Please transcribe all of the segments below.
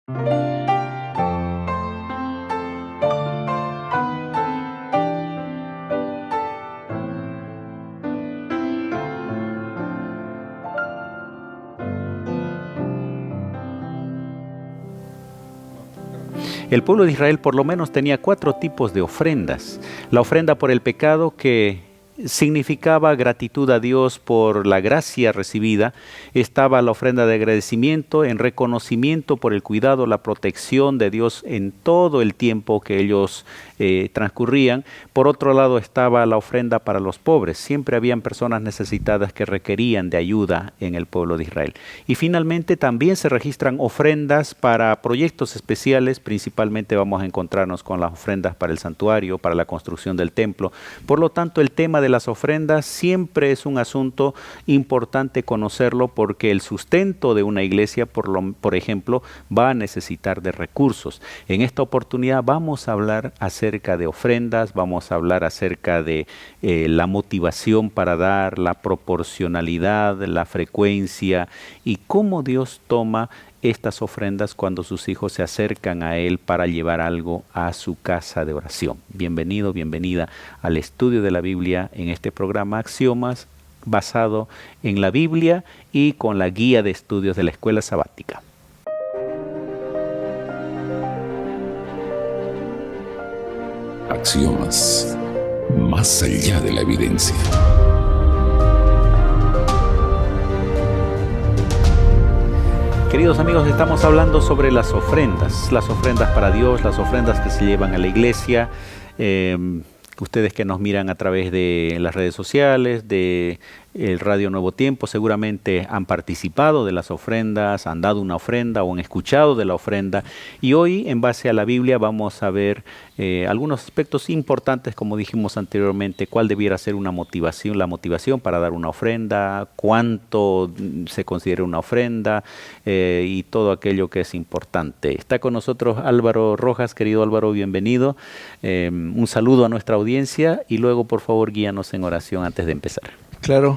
El pueblo de Israel por lo menos tenía 4 tipos de ofrendas. La ofrenda por el pecado, que significaba gratitud a Dios por la gracia recibida. Estaba la ofrenda de agradecimiento en reconocimiento por el cuidado, la protección de Dios en todo el tiempo que ellos transcurrían. Por otro lado estaba la ofrenda para los pobres. Siempre habían personas necesitadas que requerían de ayuda en el pueblo de Israel. Y finalmente también se registran ofrendas para proyectos especiales. Principalmente vamos a encontrarnos con las ofrendas para el santuario, para la construcción del templo. Por lo tanto, el tema de las ofrendas siempre es un asunto importante conocerlo, porque el sustento de una iglesia, por ejemplo, va a necesitar de recursos. En esta oportunidad vamos a hablar acerca de ofrendas, vamos a hablar acerca de la motivación para dar, la proporcionalidad, la frecuencia y cómo Dios toma estas ofrendas cuando sus hijos se acercan a Él para llevar algo a su casa de oración. Bienvenido, bienvenida al estudio de la Biblia en este programa Axiomas, basado en la Biblia y con la guía de estudios de la Escuela Sabática. Axiomas, más allá de la evidencia. Queridos amigos, estamos hablando sobre las ofrendas para Dios, las ofrendas que se llevan a la iglesia. Ustedes que nos miran a través de las redes sociales, de el Radio Nuevo Tiempo, seguramente han participado de las ofrendas, han dado una ofrenda o han escuchado de la ofrenda. Y hoy, en base a la Biblia, vamos a ver algunos aspectos importantes, como dijimos anteriormente, cuál debiera ser la motivación para dar una ofrenda, cuánto se considera una ofrenda y todo aquello que es importante. Está con nosotros Álvaro Rojas. Querido Álvaro, bienvenido. Un saludo a nuestra audiencia y luego, por favor, guíanos en oración antes de empezar. Claro,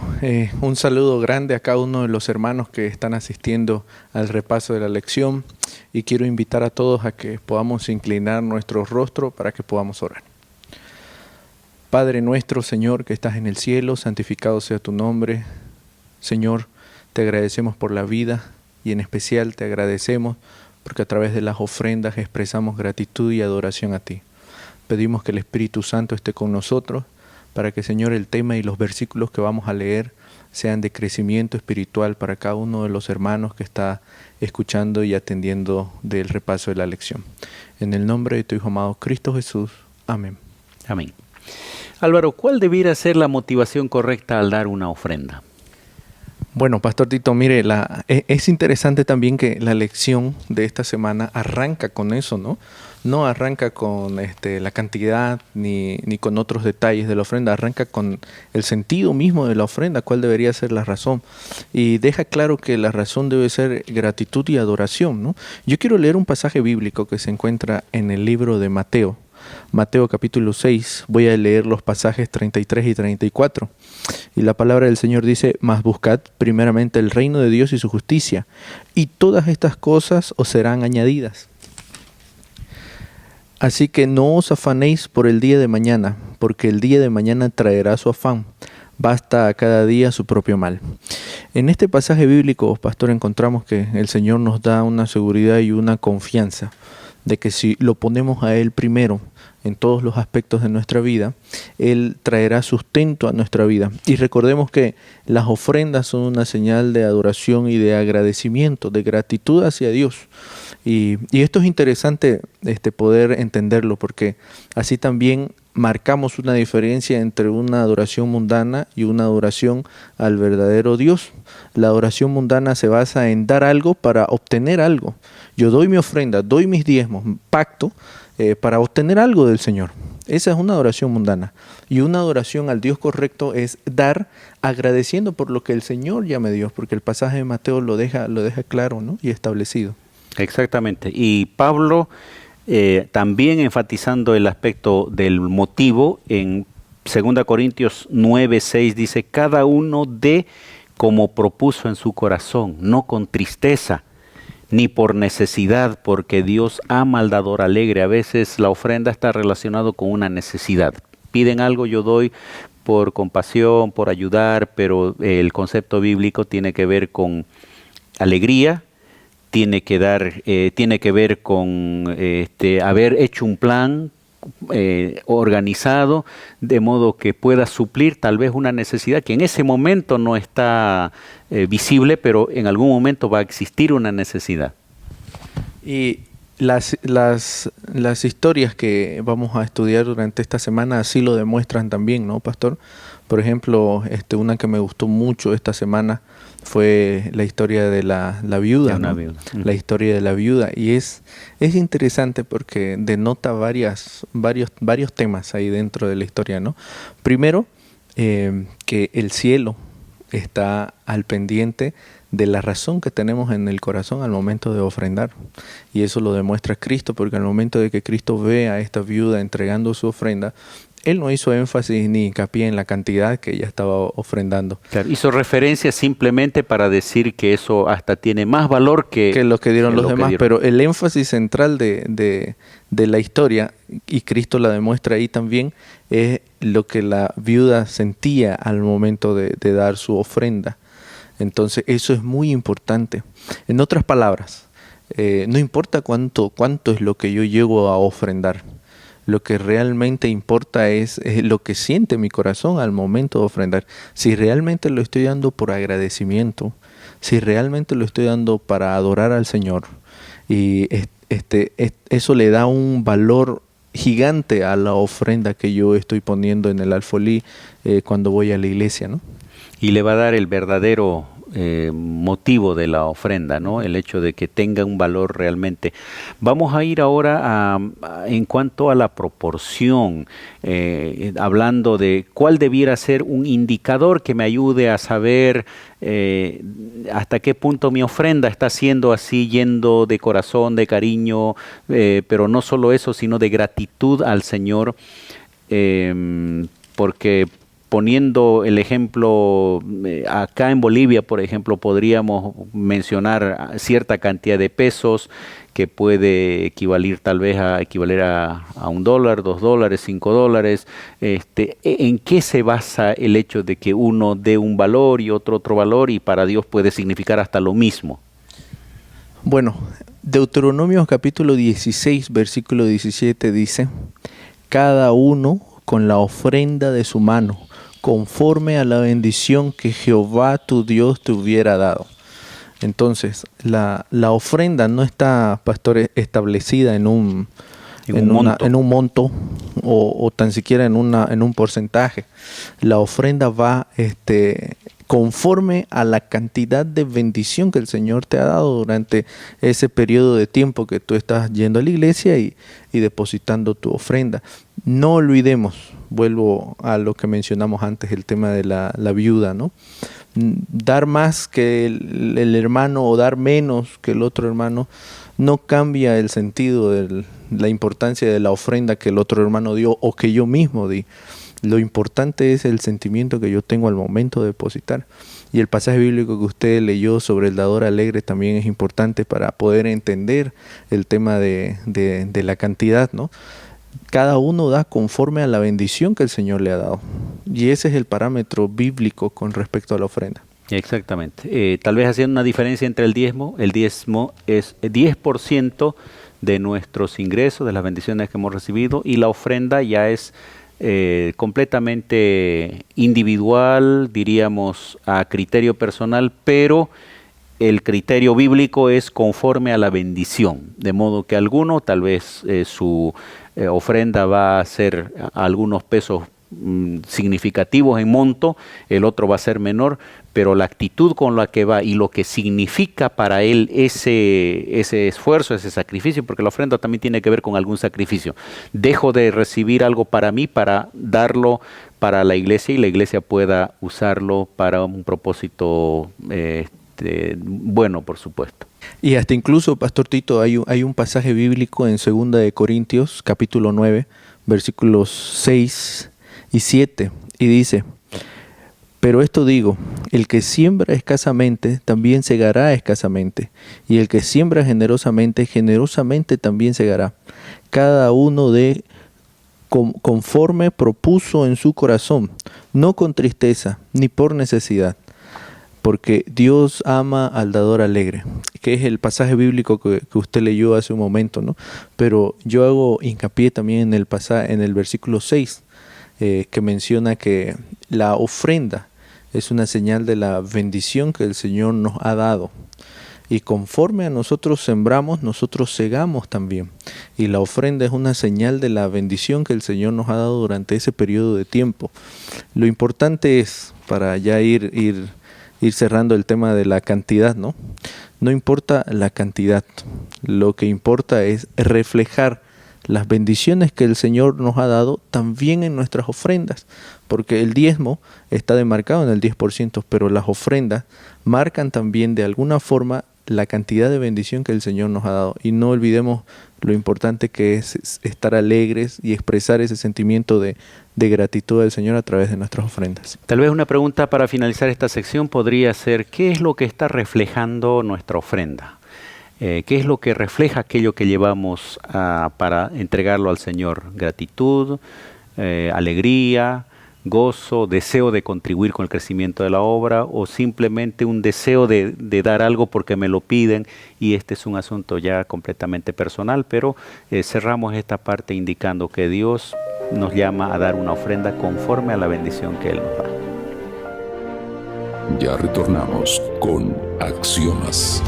un saludo grande a cada uno de los hermanos que están asistiendo al repaso de la lección, y quiero invitar a todos a que podamos inclinar nuestro rostro para que podamos orar. Padre nuestro, Señor, que estás en el cielo, santificado sea tu nombre. Señor, te agradecemos por la vida y en especial te agradecemos porque a través de las ofrendas expresamos gratitud y adoración a ti. Pedimos que el Espíritu Santo esté con nosotros, para que, Señor, el tema y los versículos que vamos a leer sean de crecimiento espiritual para cada uno de los hermanos que está escuchando y atendiendo del repaso de la lección. En el nombre de tu Hijo amado Cristo Jesús. Amén. Amén. Álvaro, ¿cuál debiera ser la motivación correcta al dar una ofrenda? Bueno, Pastor Tito, mire, es interesante también que la lección de esta semana arranca con eso, ¿no? No arranca con la cantidad ni con otros detalles de la ofrenda, arranca con el sentido mismo de la ofrenda, cuál debería ser la razón. Y deja claro que la razón debe ser gratitud y adoración, ¿no? Yo quiero leer un pasaje bíblico que se encuentra en el libro de Mateo. Mateo capítulo 6, voy a leer los pasajes 33 y 34. Y la palabra del Señor dice: mas buscad primeramente el reino de Dios y su justicia, y todas estas cosas os serán añadidas. Así que no os afanéis por el día de mañana, porque el día de mañana traerá su afán. Basta a cada día su propio mal. En este pasaje bíblico, pastor, encontramos que el Señor nos da una seguridad y una confianza de que si lo ponemos a Él primero en todos los aspectos de nuestra vida, Él traerá sustento a nuestra vida. Y recordemos que las ofrendas son una señal de adoración y de agradecimiento, de gratitud hacia Dios. Y esto es interesante poder entenderlo, porque así también marcamos una diferencia entre una adoración mundana y una adoración al verdadero Dios. La adoración mundana se basa en dar algo para obtener algo. Yo doy mi ofrenda, doy mis diezmos, pacto para obtener algo del Señor. Esa es una adoración mundana. Y una adoración al Dios correcto es dar agradeciendo por lo que el Señor ya me dio, porque el pasaje de Mateo lo deja claro, ¿no? Y establecido. Exactamente. Y Pablo, también enfatizando el aspecto del motivo, en 2 Corintios 9:6 dice: cada uno dé como propuso en su corazón, no con tristeza, ni por necesidad, porque Dios ama al dador alegre. A veces la ofrenda está relacionada con una necesidad. Piden algo, yo doy por compasión, por ayudar, pero el concepto bíblico tiene que ver con alegría, tiene que ver con haber hecho un plan organizado, de modo que pueda suplir tal vez una necesidad que en ese momento no está visible, pero en algún momento va a existir una necesidad. Y las historias que vamos a estudiar durante esta semana así lo demuestran también, ¿no, pastor? Por ejemplo, una que me gustó mucho esta semana fue la historia de la viuda, ¿no? Viuda. La historia de la viuda. Y es interesante porque denota varios temas ahí dentro de la historia, ¿no? Primero, que el cielo está al pendiente de la razón que tenemos en el corazón al momento de ofrendar. Y eso lo demuestra Cristo, porque al momento de que Cristo ve a esta viuda entregando su ofrenda, Él no hizo énfasis ni hincapié en la cantidad que ella estaba ofrendando. Claro, hizo referencia simplemente para decir que eso hasta tiene más valor que lo que dieron los demás, pero el énfasis central de la historia, y Cristo la demuestra ahí también, es lo que la viuda sentía al momento de dar su ofrenda. Entonces eso es muy importante. En otras palabras, no importa cuánto es lo que yo llego a ofrendar. Lo que realmente importa es lo que siente mi corazón al momento de ofrendar. Si realmente lo estoy dando por agradecimiento, si realmente lo estoy dando para adorar al Señor, y eso le da un valor gigante a la ofrenda que yo estoy poniendo en el alfolí cuando voy a la iglesia, ¿no? Y le va a dar el verdadero motivo de la ofrenda, ¿no? El hecho de que tenga un valor realmente. Vamos a ir ahora en cuanto a la proporción, hablando de cuál debiera ser un indicador que me ayude a saber hasta qué punto mi ofrenda está siendo así, yendo de corazón, de cariño, pero no solo eso, sino de gratitud al Señor, porque poniendo el ejemplo, acá en Bolivia, por ejemplo, podríamos mencionar cierta cantidad de pesos que puede equivaler tal vez a $1, $2, $5. ¿En qué se basa el hecho de que uno dé un valor y otro valor, y para Dios puede significar hasta lo mismo? Bueno, Deuteronomio capítulo 16, versículo 17 dice: cada uno con la ofrenda de su mano, conforme a la bendición que Jehová tu Dios te hubiera dado. Entonces, la ofrenda no está, pastor, establecida en un monto o tan siquiera en un porcentaje. La ofrenda va conforme a la cantidad de bendición que el Señor te ha dado durante ese periodo de tiempo que tú estás yendo a la iglesia y depositando tu ofrenda. No olvidemos, vuelvo a lo que mencionamos antes, el tema de la viuda, ¿no? Dar más que el hermano o dar menos que el otro hermano no cambia el sentido de la importancia de la ofrenda que el otro hermano dio o que yo mismo di. Lo importante es el sentimiento que yo tengo al momento de depositar. Y el pasaje bíblico que usted leyó sobre el dador alegre también es importante para poder entender el tema de la cantidad, ¿no? Cada uno da conforme a la bendición que el Señor le ha dado. Y ese es el parámetro bíblico con respecto a la ofrenda. Exactamente. Tal vez haciendo una diferencia entre el diezmo. El diezmo es 10% de nuestros ingresos, de las bendiciones que hemos recibido, y la ofrenda ya es completamente individual, diríamos a criterio personal, pero el criterio bíblico es conforme a la bendición, de modo que alguno tal vez su ofrenda va a ser algunos pesos significativos en monto, el otro va a ser menor, pero la actitud con la que va y lo que significa para él ese esfuerzo, ese sacrificio, porque la ofrenda también tiene que ver con algún sacrificio. Dejo de recibir algo para mí para darlo para la iglesia y la iglesia pueda usarlo para un propósito bueno, por supuesto. Y hasta incluso, Pastor Tito, hay un pasaje bíblico en 2 de Corintios, capítulo 9, versículos 6 y 7, y dice: Pero esto digo, el que siembra escasamente, también segará escasamente. Y el que siembra generosamente, generosamente también segará. Cada uno de conforme propuso en su corazón, no con tristeza, ni por necesidad. Porque Dios ama al dador alegre, que es el pasaje bíblico que usted leyó hace un momento, ¿no? Pero yo hago hincapié también en el versículo 6, que menciona que la ofrenda es una señal de la bendición que el Señor nos ha dado. Y conforme a nosotros sembramos, nosotros segamos también. Y la ofrenda es una señal de la bendición que el Señor nos ha dado durante ese periodo de tiempo. Lo importante es, para ya ir cerrando el tema de la cantidad, ¿no? No importa la cantidad, lo que importa es reflejar las bendiciones que el Señor nos ha dado también en nuestras ofrendas, porque el diezmo está demarcado en el 10%, pero las ofrendas marcan también de alguna forma la cantidad de bendición que el Señor nos ha dado. Y no olvidemos lo importante que es estar alegres y expresar ese sentimiento de gratitud al Señor a través de nuestras ofrendas. Tal vez una pregunta para finalizar esta sección podría ser, ¿qué es lo que está reflejando nuestra ofrenda? ¿Qué es lo que refleja aquello que llevamos para entregarlo al Señor? ¿Gratitud, alegría, gozo, deseo de contribuir con el crecimiento de la obra, o simplemente un deseo de dar algo porque me lo piden? Y este es un asunto ya completamente personal, pero cerramos esta parte indicando que Dios nos llama a dar una ofrenda conforme a la bendición que Él nos da. Ya retornamos con Axiomas.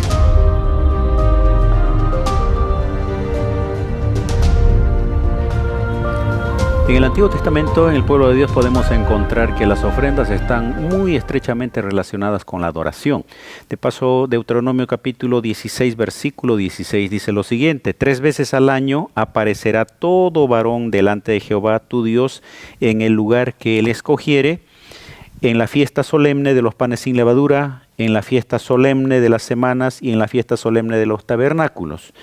En el Antiguo Testamento, en el pueblo de Dios, podemos encontrar que las ofrendas están muy estrechamente relacionadas con la adoración. De paso, Deuteronomio capítulo 16, versículo 16 dice lo siguiente: 3 veces al año aparecerá todo varón delante de Jehová tu Dios en el lugar que Él escogiere, en la fiesta solemne de los panes sin levadura, en la fiesta solemne de las semanas y en la fiesta solemne de los tabernáculos.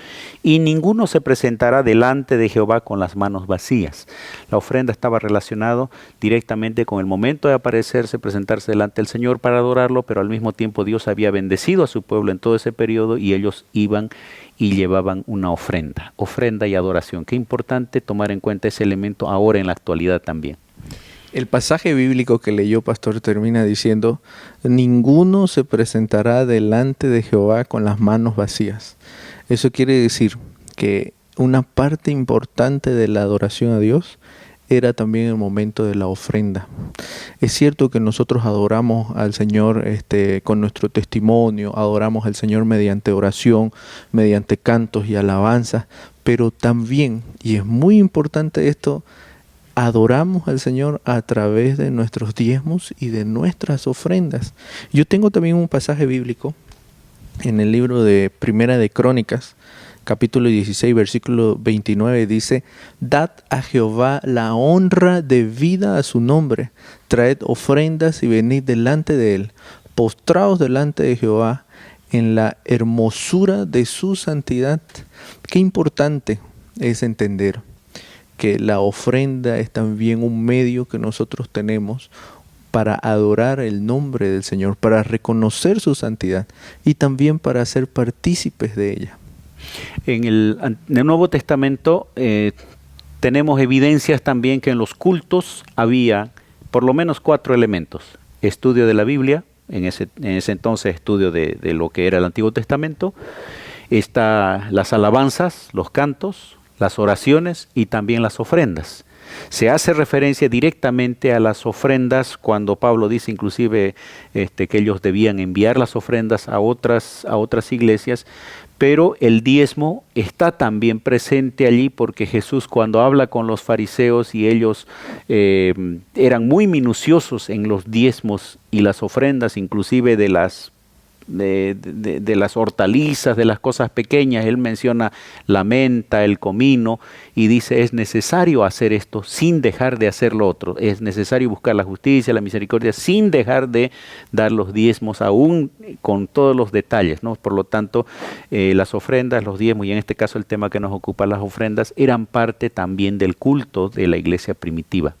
Y ninguno se presentará delante de Jehová con las manos vacías. La ofrenda estaba relacionada directamente con el momento de aparecerse, presentarse delante del Señor para adorarlo, pero al mismo tiempo Dios había bendecido a su pueblo en todo ese periodo y ellos iban y llevaban una ofrenda y adoración. Qué importante tomar en cuenta ese elemento ahora en la actualidad también. El pasaje bíblico que leyó, pastor, termina diciendo: ninguno se presentará delante de Jehová con las manos vacías. Eso quiere decir que una parte importante de la adoración a Dios era también el momento de la ofrenda. Es cierto que nosotros adoramos al Señor con nuestro testimonio, adoramos al Señor mediante oración, mediante cantos y alabanzas, pero también, y es muy importante esto, adoramos al Señor a través de nuestros diezmos y de nuestras ofrendas. Yo tengo también un pasaje bíblico en el libro de Primera de Crónicas, capítulo 16, versículo 29, dice: dad a Jehová la honra debida a su nombre, traed ofrendas y venid delante de él, postraos delante de Jehová en la hermosura de su santidad. Qué importante es entender que la ofrenda es también un medio que nosotros tenemos para adorar el nombre del Señor, para reconocer su santidad y también para ser partícipes de ella. En el Nuevo Testamento tenemos evidencias también que en los cultos había por lo menos 4 elementos: estudio de la Biblia, en ese entonces estudio de lo que era el Antiguo Testamento, está las alabanzas, los cantos, las oraciones y también las ofrendas. Se hace referencia directamente a las ofrendas cuando Pablo dice inclusive que ellos debían enviar las ofrendas a otras iglesias, pero el diezmo está también presente allí porque Jesús, cuando habla con los fariseos y ellos eran muy minuciosos en los diezmos y las ofrendas, inclusive de las hortalizas, de las cosas pequeñas, él menciona la menta, el comino, y dice: es necesario hacer esto sin dejar de hacer lo otro. Es necesario buscar la justicia, la misericordia, sin dejar de dar los diezmos, aún con todos los detalles, ¿no? Por lo tanto, las ofrendas, los diezmos, y en este caso el tema que nos ocupa, las ofrendas, eran parte también del culto de la iglesia primitiva.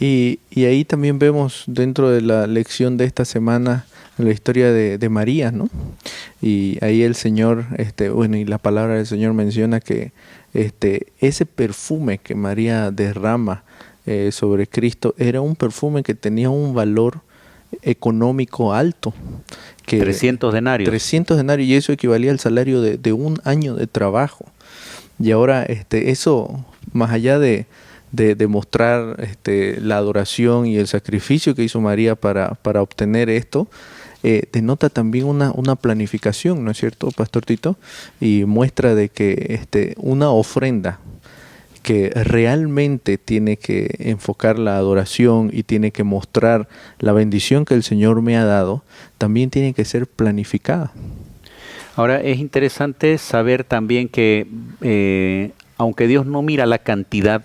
Y ahí también vemos dentro de la lección de esta semana la historia de María, ¿no? Y ahí el Señor, bueno, y la palabra del Señor menciona que ese perfume que María derrama sobre Cristo era un perfume que tenía un valor económico alto. Que 300 denarios. 300 denarios, y eso equivalía al salario de un año de trabajo. Y ahora eso, más allá de mostrar la adoración y el sacrificio que hizo María para obtener esto, denota también una planificación, ¿no es cierto, Pastor Tito? Y muestra de que una ofrenda que realmente tiene que enfocar la adoración y tiene que mostrar la bendición que el Señor me ha dado, también tiene que ser planificada. Ahora es interesante saber también que aunque Dios no mira la cantidad,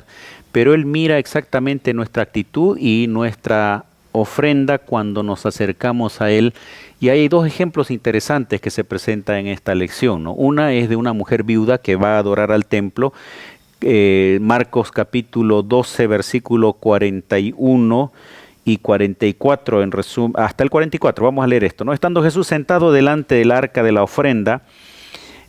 pero Él mira exactamente nuestra actitud y nuestra ofrenda cuando nos acercamos a Él. Y hay dos ejemplos interesantes que se presentan en esta lección, ¿no? Una es de una mujer viuda que va a adorar al templo, Marcos capítulo 12, versículo 41 y 44, en resumen, hasta el 44, vamos a leer esto, ¿no? Estando Jesús sentado delante del arca de la ofrenda,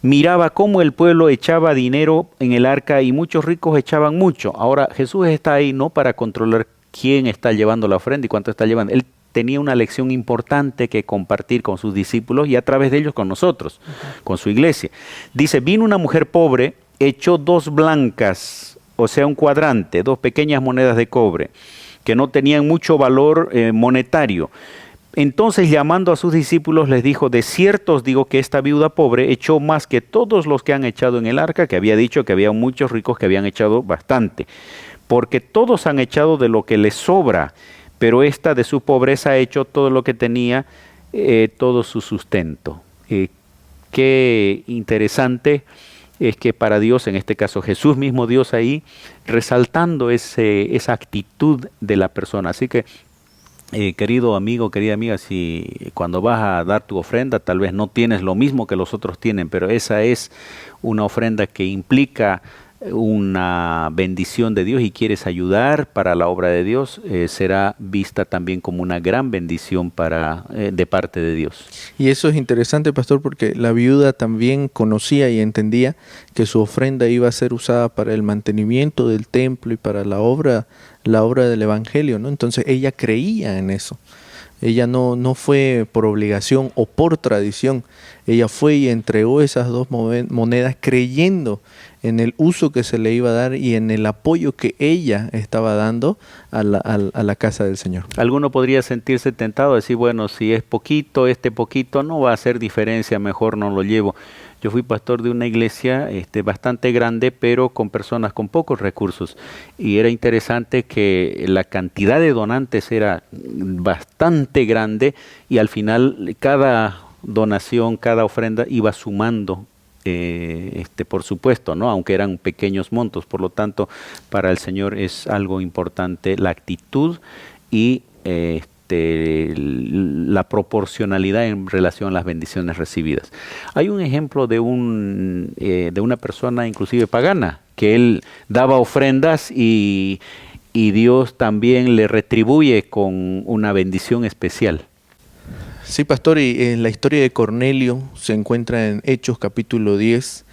miraba cómo el pueblo echaba dinero en el arca y muchos ricos echaban mucho. Ahora, Jesús está ahí no para controlar quién está llevando la ofrenda y cuánto está llevando. Él tenía una lección importante que compartir con sus discípulos y a través de ellos con nosotros, con su iglesia. Dice, vino una mujer pobre, echó 2 blancas, o sea, un cuadrante, 2 pequeñas monedas de cobre, que no tenían mucho valor monetario. Entonces, llamando a sus discípulos, les dijo, de cierto os digo que esta viuda pobre echó más que todos los que han echado en el arca, que había dicho que había muchos ricos que habían echado bastante, porque todos han echado de lo que les sobra, pero esta de su pobreza ha hecho todo lo que tenía, todo su sustento. Qué interesante es que para Dios, en este caso Jesús mismo, Dios ahí, resaltando esa actitud de la persona. Así que, querido amigo, querida amiga, si cuando vas a dar tu ofrenda, tal vez no tienes lo mismo que los otros tienen, pero esa es una ofrenda que implica una bendición de Dios y quieres ayudar para la obra de Dios, será vista también como una gran bendición de parte de Dios. Y eso es interesante, pastor, porque la viuda también conocía y entendía que su ofrenda iba a ser usada para el mantenimiento del templo y para la obra del evangelio, ¿no? Entonces ella creía en eso. Ella no fue por obligación o por tradición. Ella fue y entregó esas 2 monedas creyendo en el uso que se le iba a dar y en el apoyo que ella estaba dando a la casa del Señor. Alguno podría sentirse tentado a decir, bueno, si es poquito, poquito no va a hacer diferencia, mejor no lo llevo. Yo fui pastor de una iglesia bastante grande, pero con personas con pocos recursos. Y era interesante que la cantidad de donantes era bastante grande y al final cada donación, cada ofrenda iba sumando, por supuesto, ¿no? Aunque eran pequeños montos. Por lo tanto, para el Señor es algo importante la actitud y la proporcionalidad en relación a las bendiciones recibidas. Hay un ejemplo de una persona inclusive pagana, que él daba ofrendas y Dios también le retribuye con una bendición especial. Sí, pastor, y la historia de Cornelio se encuentra en Hechos capítulo 10,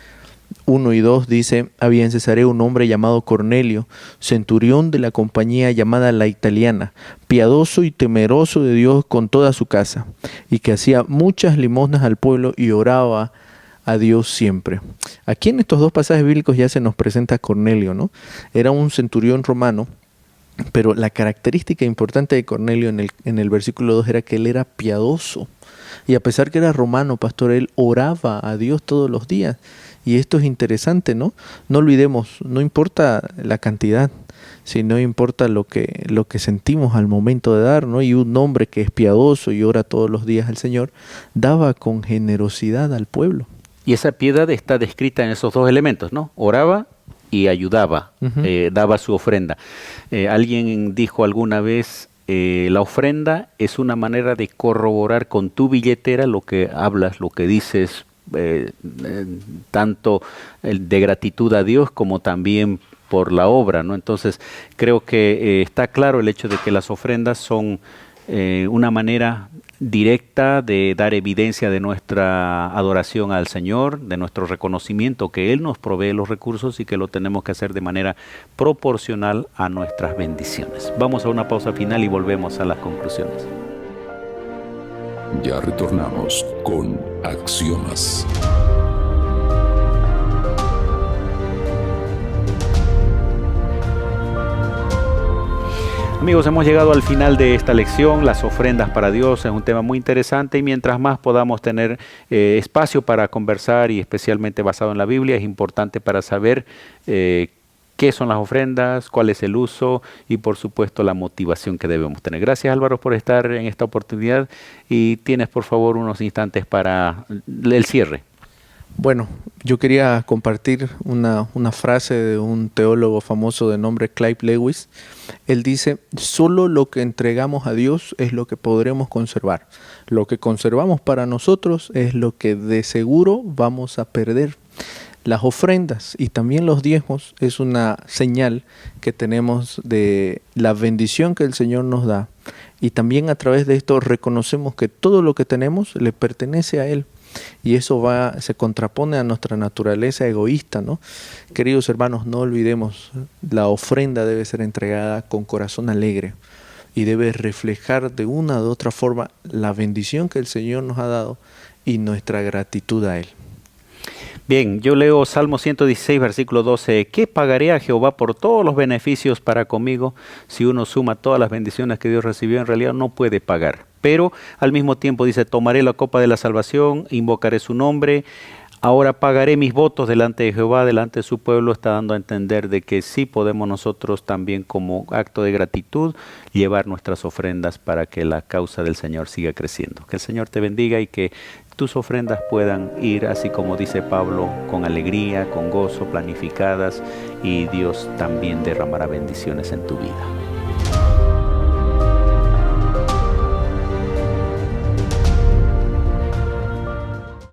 1 y 2, dice, había en Cesarea un hombre llamado Cornelio, centurión de la compañía llamada La Italiana, piadoso y temeroso de Dios con toda su casa, y que hacía muchas limosnas al pueblo y oraba a Dios siempre. Aquí en estos 2 pasajes bíblicos ya se nos presenta a Cornelio, ¿no? Era un centurión romano, pero la característica importante de Cornelio en el versículo 2 era que él era piadoso. Y a pesar que era romano, pastor, él oraba a Dios todos los días. Y esto es interesante, ¿no? No olvidemos, no importa la cantidad, sino importa lo que sentimos al momento de dar, ¿no? Y un hombre que es piadoso y ora todos los días al Señor, daba con generosidad al pueblo. Y esa piedad está descrita en esos 2 elementos, ¿no? Oraba y ayudaba, daba su ofrenda. Alguien dijo alguna vez, la ofrenda es una manera de corroborar con tu billetera lo que hablas, lo que dices, tanto de gratitud a Dios como también por la obra, ¿no? Entonces, creo que está claro el hecho de que las ofrendas son una manera directa de dar evidencia de nuestra adoración al Señor, de nuestro reconocimiento que Él nos provee los recursos y que lo tenemos que hacer de manera proporcional a nuestras bendiciones. Vamos a una pausa final y volvemos a las conclusiones. Ya retornamos con Axiomas. Amigos, hemos llegado al final de esta lección. Las ofrendas para Dios es un tema muy interesante y mientras más podamos tener espacio para conversar y especialmente basado en la Biblia, es importante para saber qué son las ofrendas, cuál es el uso y por supuesto la motivación que debemos tener. Gracias, Álvaro, por estar en esta oportunidad y tienes por favor unos instantes para el cierre. Bueno, yo quería compartir una frase de un teólogo famoso de nombre Clive Lewis. Él dice: solo lo que entregamos a Dios es lo que podremos conservar. Lo que conservamos para nosotros es lo que de seguro vamos a perder. Las ofrendas y también los diezmos es una señal que tenemos de la bendición que el Señor nos da. Y también a través de esto reconocemos que todo lo que tenemos le pertenece a Él. Y eso se contrapone a nuestra naturaleza egoísta, ¿no? Queridos hermanos, no olvidemos, la ofrenda debe ser entregada con corazón alegre y debe reflejar de una u otra forma la bendición que el Señor nos ha dado y nuestra gratitud a Él. Bien, yo leo Salmo 116, versículo 12. ¿Qué pagaré a Jehová por todos los beneficios para conmigo? Si uno suma todas las bendiciones que Dios recibió, en realidad no puede pagar. Pero al mismo tiempo dice, tomaré la copa de la salvación, invocaré su nombre, ahora pagaré mis votos delante de Jehová, delante de su pueblo. Está dando a entender de que sí podemos nosotros también como acto de gratitud llevar nuestras ofrendas para que la causa del Señor siga creciendo. Que el Señor te bendiga y que tus ofrendas puedan ir, así como dice Pablo, con alegría, con gozo, planificadas, y Dios también derramará bendiciones en tu vida.